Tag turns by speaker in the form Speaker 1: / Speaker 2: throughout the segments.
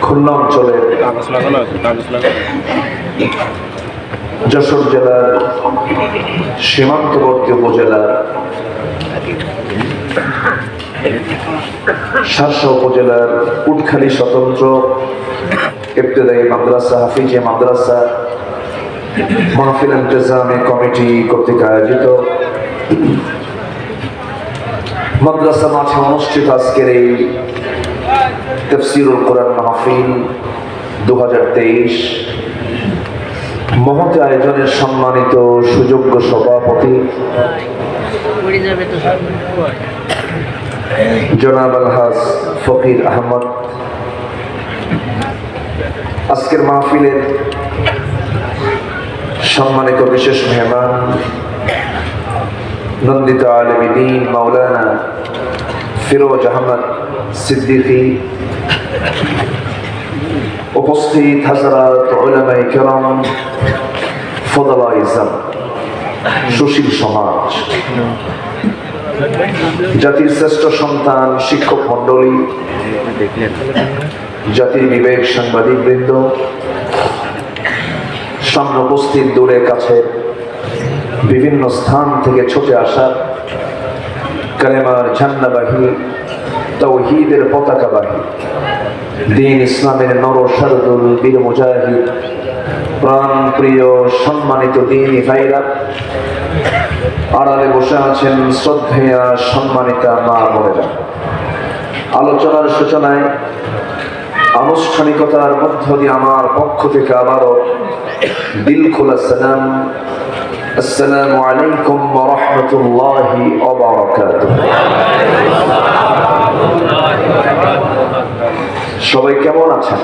Speaker 1: খুলনা অঞ্চলের যশোর জেলার সীমান্তবর্তী উপজেলার শার্শা উপজেলার উটখালী স্বতন্ত্র ইবতেদায়ী মাদ্রাসা হাফিজে মাদ্রাসা মাহফিল ইন্তেজামী কমিটি কর্তৃক আয়োজিত মাদ্রাসা মাঠে অনুষ্ঠিত আজকের এই তাফসীরুল কোরআন মাহফিল 2023 মহৎ আয়োজনের সম্মানিত সুযোগ্য সভাপতি জনাব আলহাজ ফকির আহমদ, আজকের মাহফিলের সম্মানিত বিশেষ মেহমান নন্দিত আলেম দ্বীন মাওলানা ফিরোজ আহমদ সিদ্দিকী, উপস্থিত হযরত উলামায়ে কেরাম, ফদলায়ে ইজ্জত, সুশীল সমাজ, জাতির শ্রেষ্ঠ সন্তান শিক্ষক মন্ডলী, জাতির বিবেক সাংবাদিক বৃন্দ, সামনে উপস্থিত দূরে কাছে বিভিন্ন স্থান থেকে ছুটে আসা কালেমার ঝান্ডাবাহী, তাওহীদের পতাকাবাহী, দ্বীন ইসলামের নর শারদুল বীর মুজাহিদ, প্রাণ প্রিয় সম্মানিত দ্বীনি ভাইরা, আড়ালে বসে আছেন শ্রদ্ধেয়া সম্মানিতা মা বোনেরা। আলোচনার সূচনায় আনুষ্ঠানিকতার মধ্য দিয়ে আমার পক্ষ থেকে আবারও দিল খোলা সালাম, আসসালামু আলাইকুম ওয়া রাহমাতুল্লাহি ওয়া বারাকাতুহু। সবাই কেমন আছেন?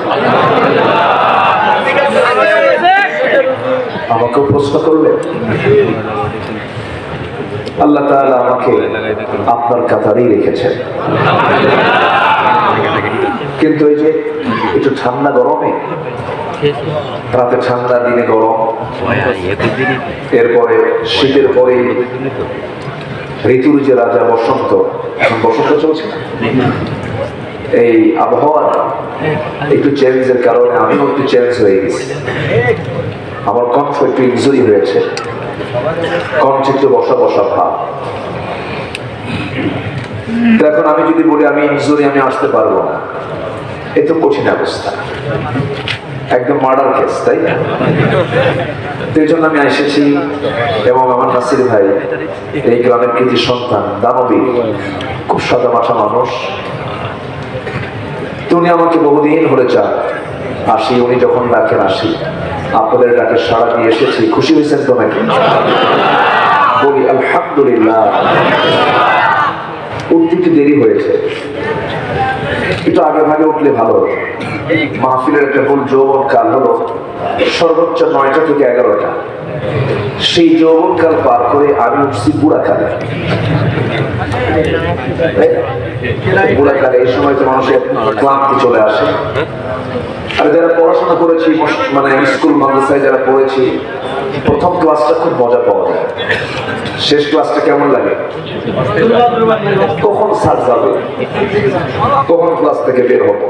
Speaker 1: আমাকে প্রশ্ন করলে আল্লাহ তাআলা আমাকে আপনার কাতারেই রেখেছেন, কিন্তু এই যে একটু ঠান্ডা গরমে, রাতে ঠান্ডা দিনে গরম, এরপরে শীতের পরে ঋতুর যে রাজা বসন্ত, এখন বসন্ত চলছে, এই আবহাওয়া একটু চেঞ্জের কারণে আমিও একটু চেঞ্জ হয়ে গেছি। আমার কণ্ঠ একটু ইনজুরি হয়েছে, কণ্ঠে একটু বসা বসা ভাব। এখন আমি যদি বলি আমি ইনজুরি, আমি আসতে পারবো না, এ তো কঠিন অবস্থা, একদম মার্ডার কেস, তাই না? এই জন্য আমি এসেছি এবং আমার নাসির ভাই এই গ্রামের কৃতি সন্তান, দানবী, খুব সাদা মাথা মানুষ, উনি আমাকে বহুদিন হলে চান আসি, উনি যখন ডাকেন আসি। আপনাদের ডাকে সাড়া দিয়ে এসেছি, খুশি হয়েছেন তো নাকি? বলি আলহামদুলিল্লাহ। উঠতে একটু দেরি হয়েছে, একটু আগে ভাগে উঠলে ভালো হতো। মাহফিলের একটা ভুল যৌবন কাল হলো সর্বোচ্চ 9টা থেকে 11টা, সেই যৌবন কাল পার করে আমি উঠছি বুড়াকালে। বুড়াকালে এই সময় তো মানুষের ক্লান্তি চলে আসে। আর যারা পড়াশোনা করেছি, মানে স্কুল মাদ্রাসায় যারা পড়েছি, প্রথম ক্লাসটা খুব মজা পাওয়া যায়, শেষ ক্লাসটা কেমন লাগে? কখন স্যার যাবে, কখন ক্লাস থেকে বের হবো।